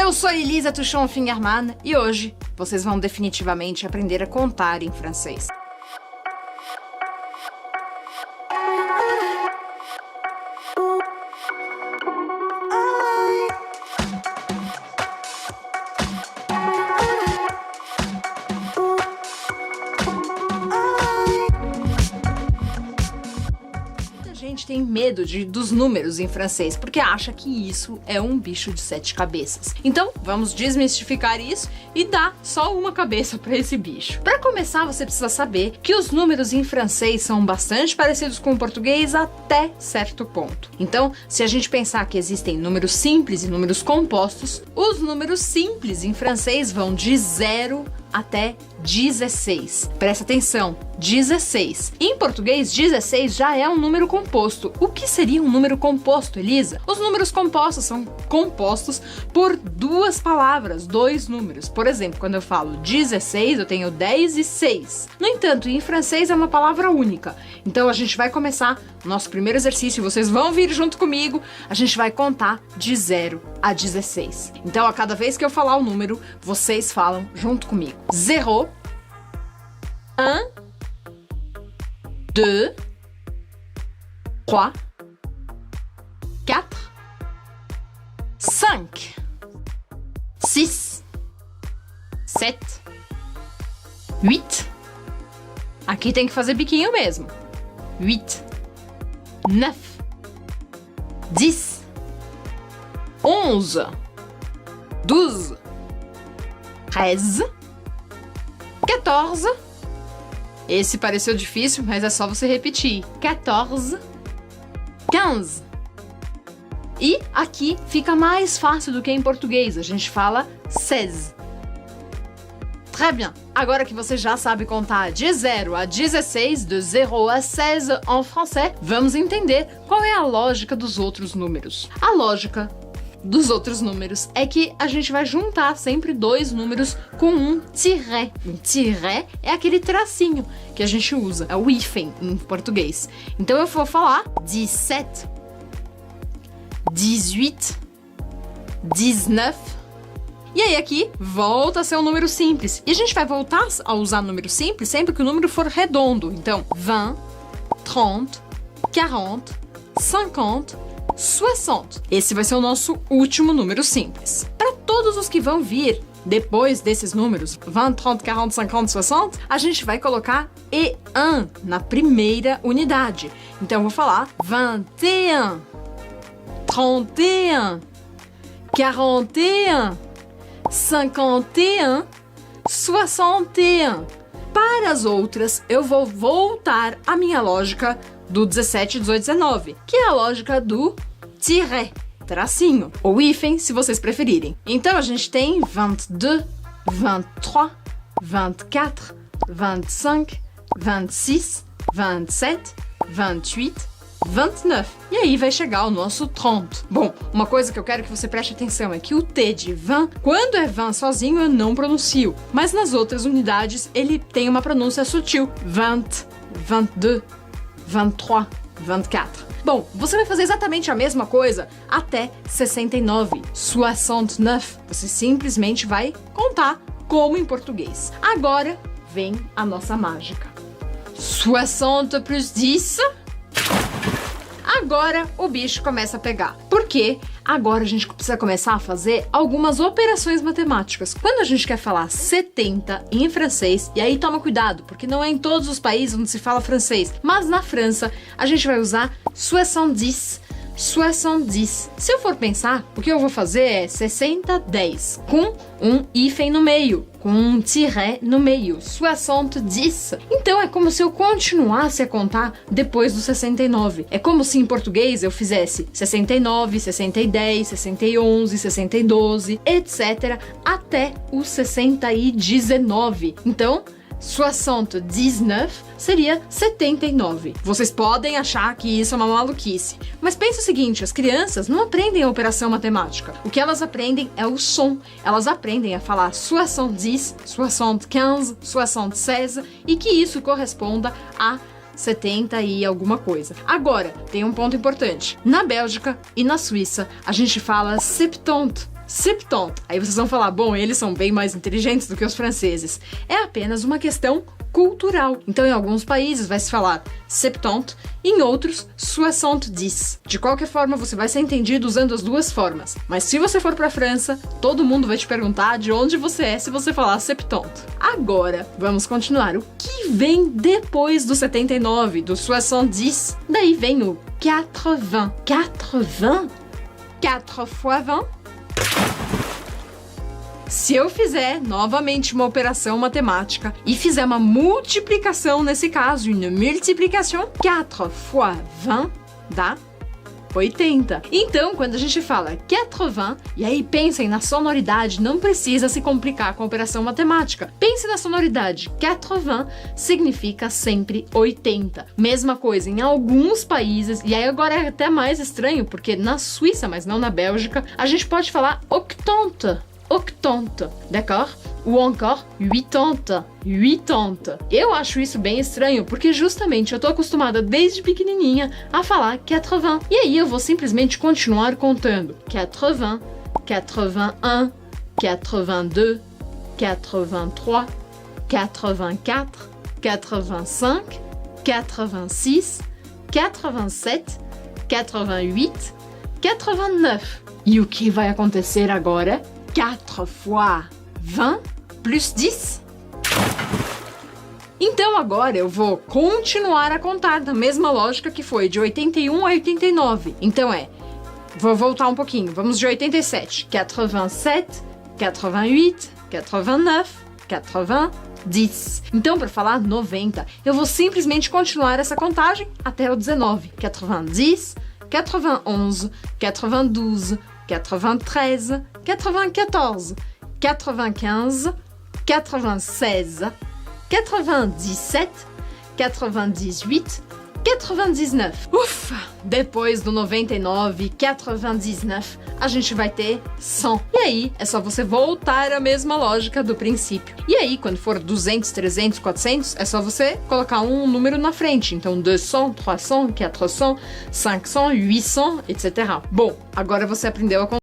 Eu sou Elisa Tuchon-Fingerman e hoje vocês vão definitivamente aprender a contar em francês. Tem medo dos números em francês, porque acha que isso é um bicho de 7 cabeças. Então, vamos desmistificar isso e dar só uma cabeça para esse bicho. Para começar, você precisa saber que os números em francês são bastante parecidos com o português até certo ponto. Então, se a gente pensar que existem números simples e números compostos, os números simples em francês vão de 0 até 16. Presta atenção, 16. Em português, 16 já é um número composto. O que seria um número composto, Elisa? Os números compostos são compostos por duas palavras, dois números. Por exemplo, quando eu falo 16, eu tenho 10 e 6. No entanto, em francês é uma palavra única. Então a gente vai começar o nosso primeiro exercício, vocês vão vir junto comigo, a gente vai contar de 0 a 16. Então, a cada vez que eu falar o número, vocês falam junto comigo. 0, 1, 2, 3, 4, 5, 6, 7, 8. Aqui tem que fazer biquinho mesmo. 8, 9, 10, 11, 12, 13, 14. Esse pareceu difícil, mas é só você repetir. 14, 15. E aqui fica mais fácil do que em português. A gente fala 16. Très bien. Agora que você já sabe contar de 0 a 16, de 0 a 16 em francês, vamos entender qual é a lógica dos outros números. A lógica dos outros números é que a gente vai juntar sempre dois números com um tiret. Um tiret é aquele tracinho que a gente usa, é o hífen em português. Então eu vou falar 17, 18, 19. E aí aqui volta a ser um número simples. E a gente vai voltar a usar número simples sempre que o número for redondo. Então, 20, 30, 40, 50, 60. Esse vai ser o nosso último número simples. Para todos os que vão vir depois desses números, 20, 30, 40, 50, 60, a gente vai colocar E1 na primeira unidade. Então, eu vou falar 21, 31, 41, 51, 61. Para as outras, eu vou voltar à minha lógica do 17, 18, 19, que é a lógica do tiret, tracinho, ou hífen, se vocês preferirem. Então, a gente tem 22, 23, 24, 25, 26, 27, 28, 29. E aí vai chegar o nosso 30. Bom, uma coisa que eu quero que você preste atenção é que o T de 20, quando é 20 sozinho, eu não pronuncio. Mas nas outras unidades, ele tem uma pronúncia sutil. 20, 22, 23, 24. Bom, você vai fazer exatamente a mesma coisa até 69, 69. Você simplesmente vai contar como em português. Agora vem a nossa mágica. 60 plus 10. Agora o bicho começa a pegar. Porque agora a gente precisa começar a fazer algumas operações matemáticas. Quando a gente quer falar 70 em francês, e aí toma cuidado, porque não é em todos os países onde se fala francês, mas na França a gente vai usar 70, 70. Se eu for pensar, o que eu vou fazer é 60, 10, com um hífen no meio, com um tiret no meio, 70. Então é como se eu continuasse a contar depois do 69. É como se em português eu fizesse 69, 60 10, 60 11, 60 12, etc. até o 60 e 19. Então, 79 seria 79. Vocês podem achar que isso é uma maluquice, mas pense o seguinte, as crianças não aprendem a operação matemática. O que elas aprendem é o som. Elas aprendem a falar 70, 75, 76 e que isso corresponda a 70 e alguma coisa. Agora, tem um ponto importante. Na Bélgica e na Suíça, a gente fala 70. 70. Aí vocês vão falar, bom, eles são bem mais inteligentes do que os franceses. É apenas uma questão cultural. Então, em alguns países vai se falar 70, em outros 70. De qualquer forma, você vai ser entendido usando as duas formas. Mas se você for pra França, todo mundo vai te perguntar de onde você é se você falar 70. Agora, vamos continuar. O que vem depois do 79, do 70? Daí vem o 80. 80? 4 x 20? Se eu fizer novamente uma operação matemática e fizer uma multiplicação nesse caso, une multiplication, 4 x 20 dá 80. Então, quando a gente fala 80, e aí pensem na sonoridade, não precisa se complicar com a operação matemática. Pense na sonoridade. 80 significa sempre 80. Mesma coisa em alguns países, e aí agora é até mais estranho, porque na Suíça, mas não na Bélgica, a gente pode falar 80. 80, d'accord? Ou encore 80, 80. Eu acho isso bem estranho, porque justamente eu tô acostumada desde pequenininha a falar 80. E aí eu vou simplesmente continuar contando. 80, 81, 82, 83, 84, 85, 86, 87, 88, 89. E o que vai acontecer agora? 4 x 20 plus 10. Então agora eu vou continuar a contar da mesma lógica que foi de 81 a 89. Então vou voltar um pouquinho. Vamos de 87. 87, 88, 89, 80, 10. Então, para falar 90, eu vou simplesmente continuar essa contagem até o 19. 90, 91, 92, 93, 94, 95, 96, 97, 98, 99. Ufa! Depois do 99, 99, a gente vai ter 100. E aí, é só você voltar à mesma lógica do princípio. E aí, quando for 200, 300, 400, é só você colocar um número na frente. Então, 200, 300, 400, 500, 800, etc. Bom, agora você aprendeu a contar.